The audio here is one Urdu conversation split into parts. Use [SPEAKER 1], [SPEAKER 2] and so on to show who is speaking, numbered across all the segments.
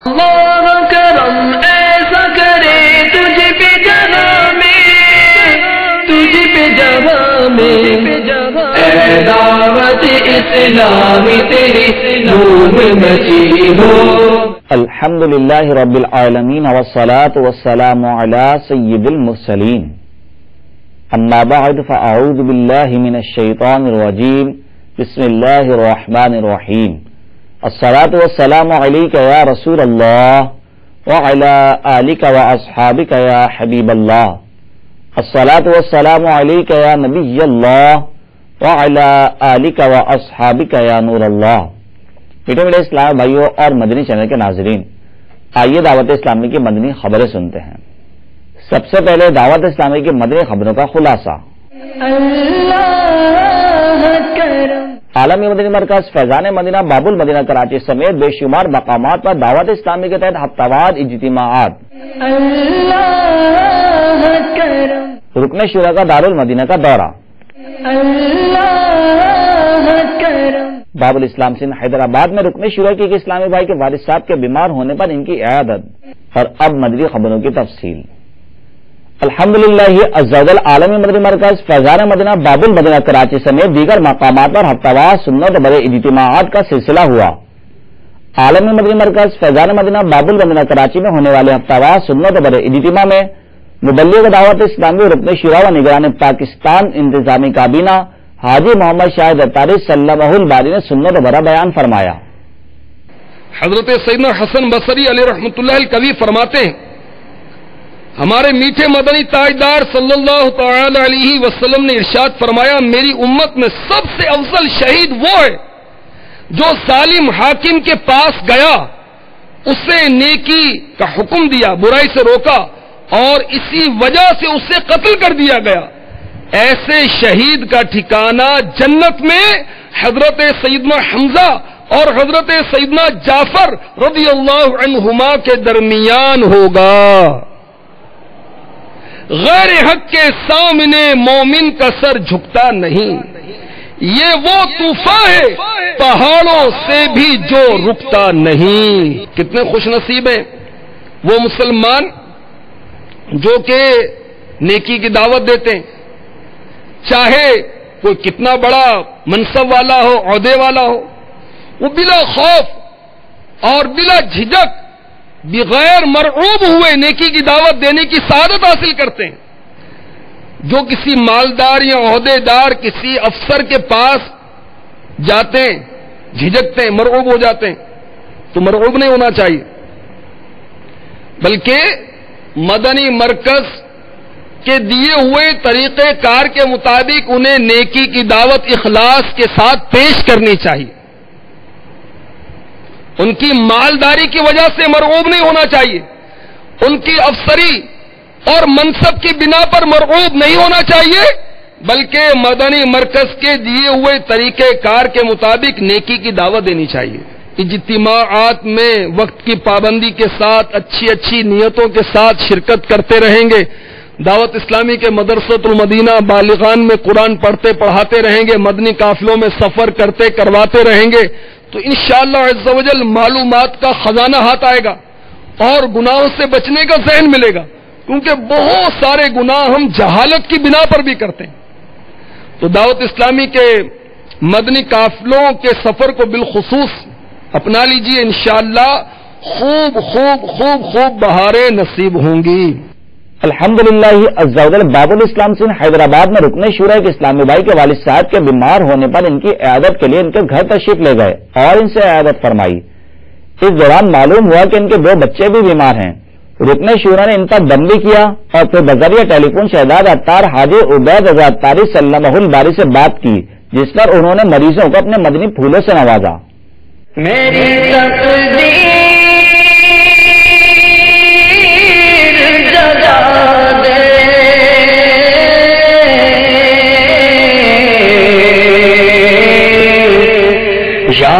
[SPEAKER 1] اللہ کرم ایسا کرے تجھ پہ جہاں میں اے دعوت اسلامی تیری نور مچی ہو.
[SPEAKER 2] الحمدللہ رب العالمین والصلاة والسلام علی سید المرسلین. اما بعد فاعوذ باللہ من الشیطان الرجیم. بسم اللہ الرحمن الرحیم. الصلاة والسلام علیک یا رسول اللہ وعلی آلک واصحابک یا حبیب اللہ. الصلاة والسلام علیک یا نبی اللہ وعلی آلک واصحابک یا نور اللہ. میٹھے میٹھے اسلام بھائیوں اور مدنی چینل کے ناظرین، آئیے دعوت اسلامی کی مدنی خبریں سنتے ہیں. سب سے پہلے دعوت اسلامی کی مدنی خبروں کا خلاصہ. عالمی مدنی مرکز فیضان مدینہ باب المدینہ کراچی سمیت بے شمار مقامات پر دعوت اسلامی کے تحت ہفتہ وار اجتماعات. رکن شورا کا دارالمدینہ کا دورہ. باب الاسلام سندھ حیدرآباد میں رکن شورا کی ایک اسلامی بھائی کے والد صاحب کے بیمار ہونے پر ان کی عیادت. اور اب مدنی خبروں کی تفصیل. الحمدللہ عز و جل عالمی مدنی مرکز فیضان مدینہ باب المدینہ کراچی سمیت دیگر مقامات پر ہفتہ وار سنت بڑے اجتماعات کا سلسلہ ہوا. عالمی مدنی مرکز فیضان مدینہ باب المدینہ کراچی میں ہونے والے ہفتہ وار سنت بڑے اجتماع میں مبلغ دعوت اسلامی رکن شورا و نگران پاکستان انتظامی کابینہ حاجی محمد شاہد اتاری سلمہ الباری نے سنت بڑا بیان فرمایا.
[SPEAKER 3] حضرت سیدنا حسن بصری علیہ رحمۃ اللہ القوی فرماتے ہیں، ہمارے میٹھے مدنی تاجدار صلی اللہ تعالی علیہ وسلم نے ارشاد فرمایا، میری امت میں سب سے افضل شہید وہ ہے جو ظالم حاکم کے پاس گیا، اسے نیکی کا حکم دیا، برائی سے روکا اور اسی وجہ سے اسے قتل کر دیا گیا. ایسے شہید کا ٹھکانہ جنت میں حضرت سیدنا حمزہ اور حضرت سیدنا جعفر رضی اللہ عنہما کے درمیان ہوگا. غیر حق کے سامنے مومن کا سر جھکتا نہیں، یہ وہ طوفان ہے پہاڑوں سے بھی جو رکتا نہیں. کتنے خوش نصیب ہیں وہ مسلمان جو کہ نیکی کی دعوت دیتے ہیں، چاہے کوئی کتنا بڑا منصب والا ہو، عہدے والا ہو، وہ بلا خوف اور بلا جھجک بغیر مرعوب ہوئے نیکی کی دعوت دینے کی سعادت حاصل کرتے ہیں. جو کسی مالدار یا عہدے دار کسی افسر کے پاس جاتے ہیں، جھجکتے ہیں، مرعوب ہو جاتے ہیں، تو مرعوب نہیں ہونا چاہیے، بلکہ مدنی مرکز کے دیے ہوئے طریقہ کار کے مطابق انہیں نیکی کی دعوت اخلاص کے ساتھ پیش کرنی چاہیے. ان کی مالداری کی وجہ سے مرعوب نہیں ہونا چاہیے، ان کی افسری اور منصب کی بنا پر مرعوب نہیں ہونا چاہیے، بلکہ مدنی مرکز کے دیے ہوئے طریقہ کار کے مطابق نیکی کی دعوت دینی چاہیے. اجتماعات میں وقت کی پابندی کے ساتھ اچھی نیتوں کے ساتھ شرکت کرتے رہیں گے. دعوت اسلامی کے مدرسۃ المدینہ بالغان میں قرآن پڑھتے پڑھاتے رہیں گے، مدنی قافلوں میں سفر کرتے کرواتے رہیں گے، تو انشاءاللہ عز و جل معلومات کا خزانہ ہاتھ آئے گا اور گناہوں سے بچنے کا ذہن ملے گا، کیونکہ بہت سارے گناہ ہم جہالت کی بنا پر بھی کرتے ہیں. تو دعوت اسلامی کے مدنی قافلوں کے سفر کو بالخصوص اپنا لیجئے، انشاءاللہ خوب خوب خوب خوب بہاریں نصیب ہوں گی.
[SPEAKER 2] الحمدللہ عز و جل باب الاسلام سندھ حیدرآباد میں رکن شورا کے اسلامی بھائی کے والد صاحب کے بیمار ہونے پر ان کی عیادت کے لیے ان کے گھر تشریف لے گئے اور ان سے عیادت فرمائی. اس دوران معلوم ہوا کہ ان کے 2 بچے بھی بیمار ہیں. رکن شورا نے ان پر دم بھی کیا اور پھر بذریعہ ٹیلی فون شہزاد اتار حاجی عبید رضا اتاری سلمہ الباری سے بات کی، جس پر انہوں نے مریضوں کو اپنے مدنی پھولوں سے نوازا.
[SPEAKER 1] میری تقدیر جگا دے یا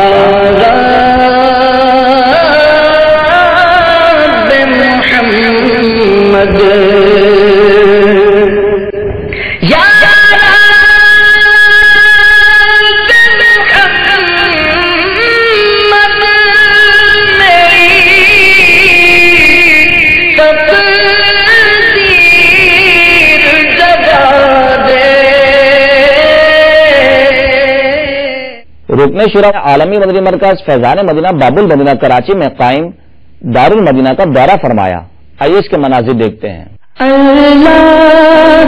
[SPEAKER 1] رب محمد، یا رب محمد، میری
[SPEAKER 2] رکن شورا عالمی مدنی مرکز فیضان مدینہ باب المدینہ کراچی میں قائم دارالمدینہ کا دورہ فرمایا. آئیے اس کے مناظر دیکھتے ہیں.
[SPEAKER 1] اللہ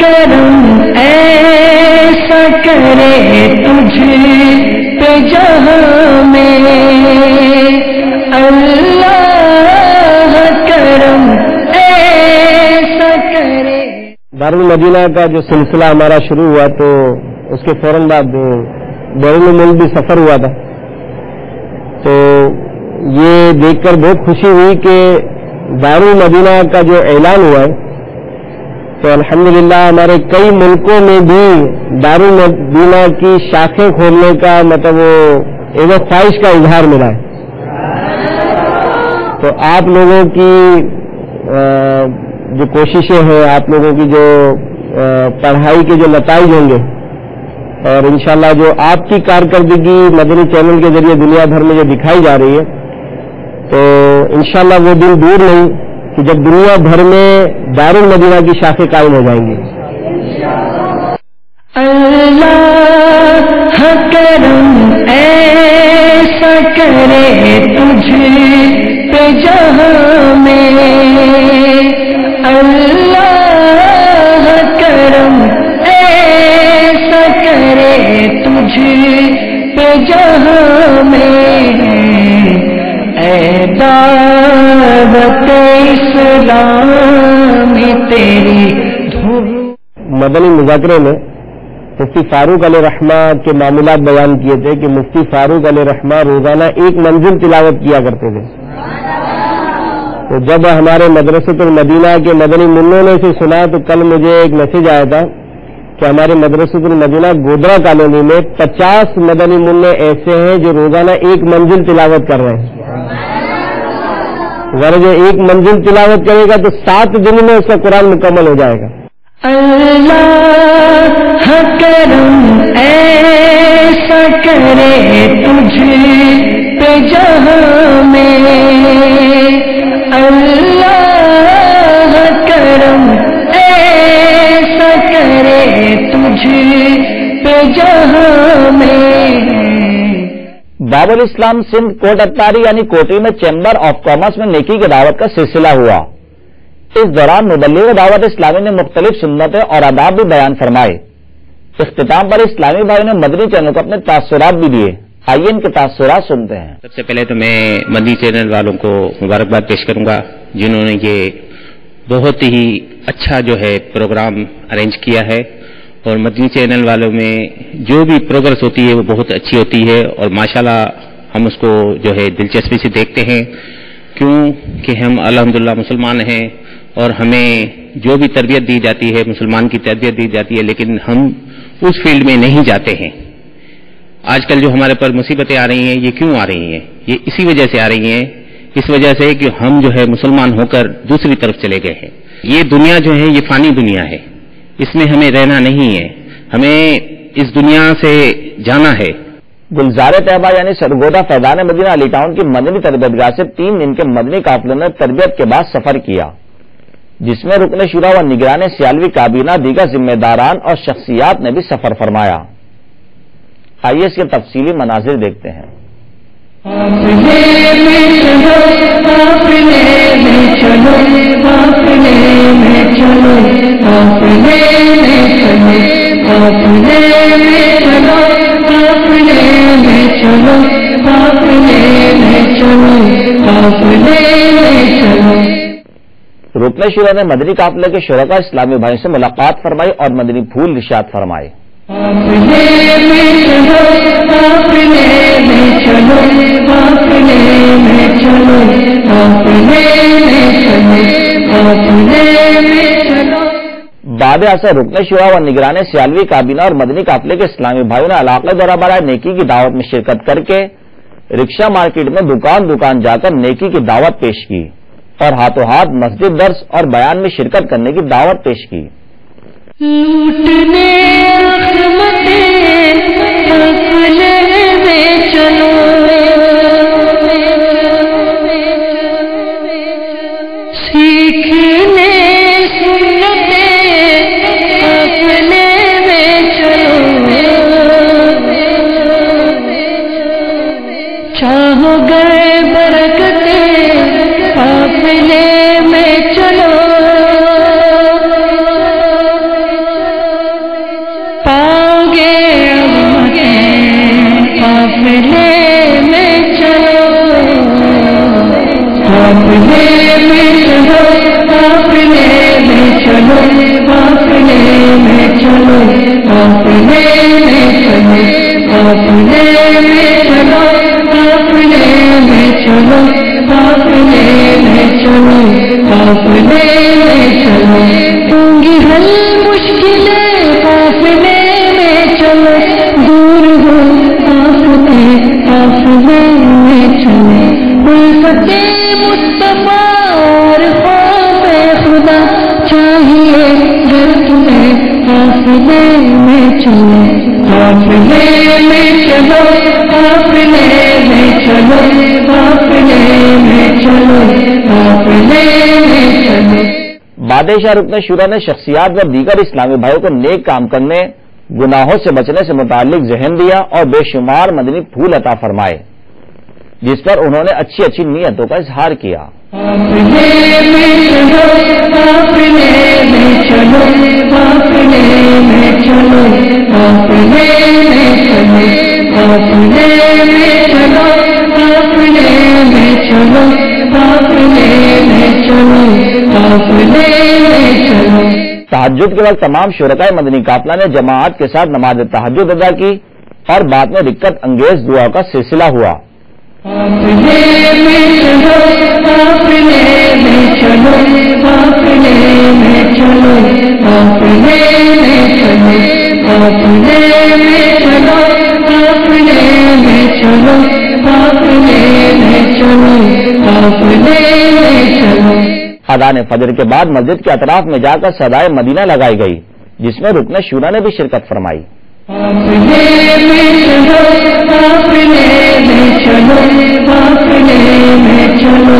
[SPEAKER 1] کرم ایسا کرے تجھ پہ جہاں میں، اللہ کرم ایسا کرے.
[SPEAKER 4] دارالمدینہ کا جو سلسلہ ہمارا شروع ہوا تو اس کے فوراً بعد بیرون ملک بھی سفر ہوا تھا، تو یہ دیکھ کر بہت خوشی ہوئی کہ دارالمدینہ کا جو اعلان ہوا ہے تو الحمدللہ ہمارے کئی ملکوں میں بھی دارالمدینہ کی شاخیں کھولنے کا مطلب وہ ایک خواہش کا اظہار ملا ہے. تو آپ لوگوں کی جو کوششیں ہیں، آپ لوگوں کی جو پڑھائی کے جو نتائج ہوں گے، اور انشاءاللہ جو آپ کی کارکردگی مدنی چینل کے ذریعے دنیا بھر میں جو دکھائی جا رہی ہے، تو انشاءاللہ وہ دن دور نہیں کہ جب دنیا بھر میں دارالمدینہ کی شاخیں قائم ہو جائیں گی.
[SPEAKER 1] اللہ کرم ایسا کرے تجھ پہ جہاں میں، اللہ کرم ایسا کرے تجھ پہ جہاں میں، اے دعوت اسلام تیری دھوم.
[SPEAKER 4] مدنی مذاکرے میں مفتی فاروق علیہ رحمہ کے معاملات بیان کیے تھے کہ مفتی فاروق علیہ رحمہ روزانہ ایک منزل تلاوت کیا کرتے تھے. تو جب ہمارے مدرسۃ المدینہ کے مدنی منوں نے اسے سنا تو کل مجھے ایک میسج آیا تھا کہ ہمارے مدرسۃ المدینہ گودرا کالونی میں 50 مدنی منع ایسے ہیں جو روزانہ ایک منزل تلاوت کر رہے ہیں. اگر جو ایک منزل تلاوت کرے گا تو 7 دن میں اس کا قرآن مکمل ہو جائے گا.
[SPEAKER 1] اللہ کرم ایسا کرے تجھ پہ جہاں میں، اللہ کرم ایسا کرے تجھ پہ جہاں میں.
[SPEAKER 2] باب الاسلام سندھ کوٹ اتاری یعنی کوٹری میں چیمبر آف کامرس میں نیکی کی دعوت کا سلسلہ ہوا. اس دوران مبلغ دعوت اسلامی نے مختلف سنتیں اور آداب بھی بیان فرمائے. اختتام پر اسلامی بھائی نے مدنی چینل کو اپنے تاثرات بھی دیے. آئیے ان کے تاثرات سنتے ہیں.
[SPEAKER 5] سب سے پہلے تو میں مدنی چینل والوں کو مبارکباد پیش کروں گا جنہوں نے یہ بہت ہی اچھا جو ہے پروگرام ارینج کیا ہے، اور مدنی چینل والوں میں جو بھی پروگرس ہوتی ہے وہ بہت اچھی ہوتی ہے، اور ماشاءاللہ ہم اس کو جو ہے دلچسپی سے دیکھتے ہیں، کیوں کہ ہم الحمدللہ مسلمان ہیں اور ہمیں جو بھی تربیت دی جاتی ہے مسلمان کی تربیت دی جاتی ہے، لیکن ہم اس فیلڈ میں نہیں جاتے ہیں. آج کل جو ہمارے پر مصیبتیں آ رہی ہیں یہ کیوں آ رہی ہیں؟ یہ اسی وجہ سے آ رہی ہیں، اس وجہ سے کہ ہم جو ہے مسلمان ہو کر دوسری طرف چلے گئے ہیں. یہ دنیا جو ہے یہ فانی دنیا ہے، اس میں ہمیں رہنا نہیں ہے، ہمیں اس دنیا سے جانا ہے.
[SPEAKER 2] گلزار طیبہ یعنی سرگودا فیضان مدینہ علی ٹاؤن کی مدنی تربیت گاہ سے 3 دن کے مدنی قافلے نے تربیت کے بعد سفر کیا، جس میں رکن شورا و نگران سیالوی کابینہ دیگر ذمہ داران اور شخصیات نے بھی سفر فرمایا. آئیے اس کے تفصیلی مناظر دیکھتے ہیں. رکن شورا نے مدنی قافلے کے شرکا اسلامی بھائی سے ملاقات فرمائی اور مدنی پھول ارشاد فرمائے. بعد اثر رکن شورا و نگران سیالوی کابینہ اور مدنی قافلے کے اسلامی بھائیوں نے علاقے دورہ برائے نیکی کی دعوت میں شرکت کر کے رکشا مارکیٹ میں دکان دکان جا کر نیکی کی دعوت پیش کی اور ہاتھوں ہاتھ مسجد درس اور بیان میں شرکت کرنے کی دعوت پیش کی.
[SPEAKER 1] لوٹنے قافلے میں چلو، سیکھنے سنتیں قافلے میں چلو، قافلے میں چلو قافلے میں چلو قافلے میں چلو قافلے میں چلو قافلے میں چلو قافلے میں چلو قافلے میں چلو قافلے میں چلو ہوں گی حل مشکلیں قافلے میں چلو دور ہو قافلے قافلے میں چلو الفت مصطفیٰ اور خوف خدا چاہیے گر تمہیں قافلے میں چلو قافلے میں چلو قافلے میں چلو قافلے میں چلو قافلے میں چلو
[SPEAKER 2] بادشاہ رکن شورا نے شخصیات و دیگر اسلامی بھائیوں کو نیک کام کرنے، گناہوں سے بچنے سے متعلق ذہن دیا اور بے شمار مدنی پھول عطا فرمائے، جس پر انہوں نے اچھی اچھی نیتوں کا اظہار کیا۔
[SPEAKER 1] قافلے میں چلو قافلے میں چلو قافلے میں چلو قافلے میں چلو قافلے میں چلو قافلے میں چلو قافلے میں چلو قافلے میں چلو۔
[SPEAKER 2] تہجد کے وقت تمام شرکائے مدنی قافلہ نے جماعت کے ساتھ نماز تہجد ادا کی اور بعد میں دقت انگیز دعا کا سلسلہ ہوا۔
[SPEAKER 1] قافلے میں چلو قافلے میں چلو قافلے میں چلو قافلے میں چلو قافلے میں چلو قافلے میں چلو قافلے میں چلو قافلے میں چلو۔
[SPEAKER 2] اذان فجر کے بعد مسجد کے اطراف میں جا کر صدائے مدینہ لگائی گئی، جس میں رکن شورا نے بھی شرکت فرمائی۔
[SPEAKER 1] قافلے میں چلو قافلے میں چلو قافلے میں چلو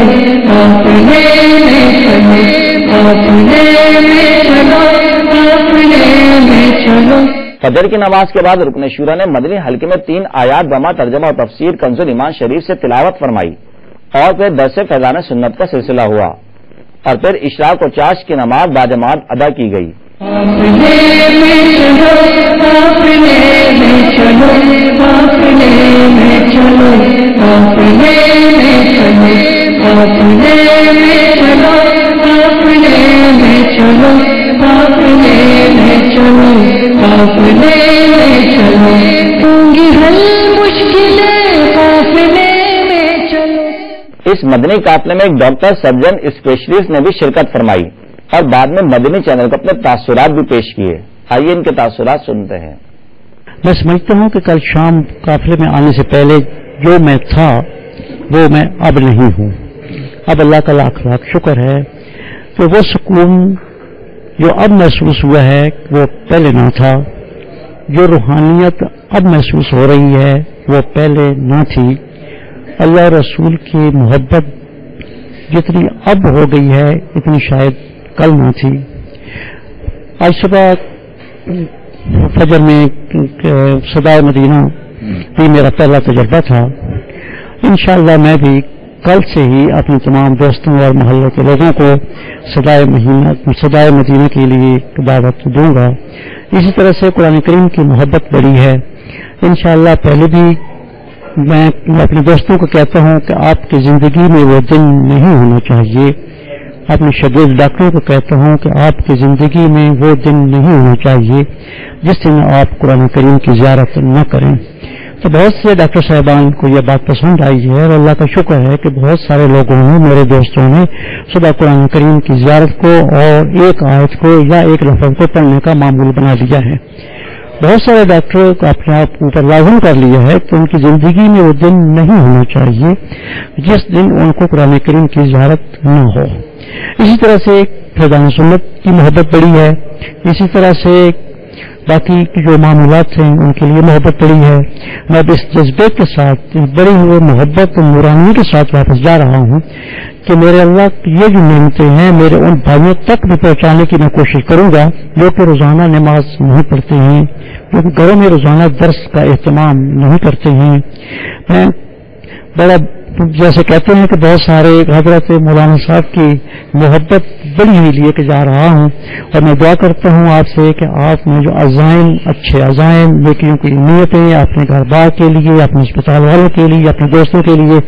[SPEAKER 1] قافلے میں چلو قافلے میں چلو قافلے میں چلو۔
[SPEAKER 2] فجر کی نماز کے بعد رکن شورا نے مدنی حلقے میں 3 آیات بما ترجمہ اور تفسیر کنز الایمان شریف سے تلاوت فرمائی اور پھر درس فیضان سنت کا سلسلہ ہوا اور پھر اشراق و چاش کی نماز باجماعت ادا کی گئی۔
[SPEAKER 1] قافلے میں چلو قافلے میں چلو قافلے میں چلو قافلے میں چلو قافلے میں چلو قافلے میں چلو قافلے میں چلو قافلے میں چلو ہوں گی حل مشکلیں قافلے میں چلو۔
[SPEAKER 2] اس مدنی قافلے میں ایک ڈاکٹر سرجن اسپیشلسٹ نے بھی شرکت فرمائی اور بعد میں مدنی چینل کو اپنے تاثرات بھی پیش کیے۔ آئیے ان کے تاثرات سنتے ہیں۔
[SPEAKER 6] میں سمجھتا ہوں کہ کل شام قافلے میں آنے سے پہلے جو میں تھا وہ میں اب نہیں ہوں۔ اب اللہ کا لاکھ لاکھ شکر ہے کہ وہ سکون جو اب محسوس ہوا ہے وہ پہلے نہ تھا، جو روحانیت اب محسوس ہو رہی ہے وہ پہلے نہ تھی۔ اللہ رسول کی محبت جتنی اب ہو گئی ہے اتنی شاید کل نہ تھی۔ آج صبح فجر میں صدائے مدینہ بھی میرا پہلا تجربہ تھا۔ انشاءاللہ میں بھی کل سے ہی اپنے تمام دوستوں اور محلے کے لوگوں کو صدائے مدینہ کے لیے دعوت دوں گا۔ اسی طرح سے قرآن کریم کی محبت بڑی ہے۔ انشاءاللہ پہلے بھی میں اپنے دوستوں کو کہتا ہوں کہ آپ کی زندگی میں وہ دن نہیں ہونا چاہیے، اپنے شاگرد ڈاکٹروں کو کہتا ہوں کہ آپ کی زندگی میں وہ دن نہیں ہونا چاہیے جس دن آپ قرآن کریم کی زیارت نہ کریں۔ تو بہت سے ڈاکٹر صاحبان کو یہ بات پسند آئی ہے اور اللہ کا شکر ہے کہ بہت سارے لوگوں نے، میرے دوستوں نے صبح قرآن کریم کی زیارت کو اور ایک آیت کو یا ایک لفظ کو پڑھنے کا معمول بنا لیا ہے۔ بہت سارے ڈاکٹر کو اپنے آپ اوپر لازم کر لیا ہے کہ ان کی زندگی میں وہ دن نہیں ہونا چاہیے جس دن ان کو قرآن کریم کی زیارت نہ ہو۔ اسی طرح سے فیضان سنت کی محبت بڑی ہے، اسی طرح سے باقی جو معمولات ہیں ان کے لیے محبت بڑی ہے۔ میں اب اس جذبے کے ساتھ بڑی ہوئے محبت اور نورانی کے ساتھ واپس جا رہا ہوں کہ میرے اللہ یہ جو نعمتیں ہیں میرے ان بھائیوں تک بھی پہنچانے کی میں کوشش کروں گا جو کہ روزانہ نماز نہیں پڑھتے ہیں، جو کہ گھروں میں روزانہ درس کا اہتمام نہیں کرتے ہیں۔ میں بڑا جیسے کہتے ہیں کہ بہت سارے حضرت مولانا صاحب کی محبت بڑی ہوئی لیے کے جا رہا ہوں، اور میں دعا کرتا ہوں آپ سے کہ آپ نے جو عزائم، اچھے عزائم، نیکیوں کی نیتیں اپنے گھر بار کے لیے، اپنے اسپتال والوں کے لیے، اپنے دوستوں کے لیے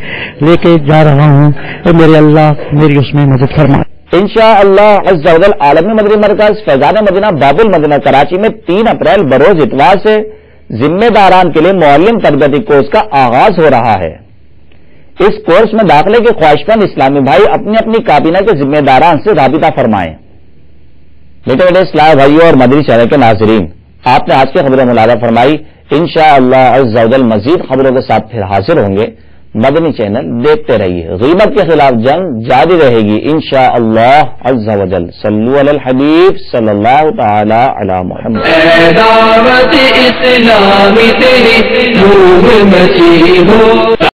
[SPEAKER 6] لے کے جا رہا ہوں، اور میرے اللہ میری اس میں مدد فرمائے
[SPEAKER 2] انشاءاللہ عز و جل عالمی مدنی مرکز فیضان مدینہ باب المدینہ کراچی میں 3 اپریل بروز اتوار سے ذمہ داران کے لیے معلم تربیتی کورس کا آغاز ہو رہا ہے۔ اس کورس میں داخلے کے خواہشمند اسلامی بھائی اپنی اپنی کابینہ کے ذمہ داران سے رابطہ فرمائیں۔ بیٹے بیٹے اسلام بھائیوں اور مدنی چینل کے ناظرین، آپ نے آج کی خبریں ملاحظہ فرمائی۔ انشاءاللہ عز و جل مزید خبروں کے ساتھ پھر حاضر ہوں گے۔ مدنی چینل دیکھتے رہیے، غیبت کے خلاف جنگ جاری رہے گی انشاءاللہ عز و جل۔ صلو علی الحبیب صلی اللہ تعالی علی محمد۔
[SPEAKER 1] اے دعوت اسلامی تیری روح مچی ہو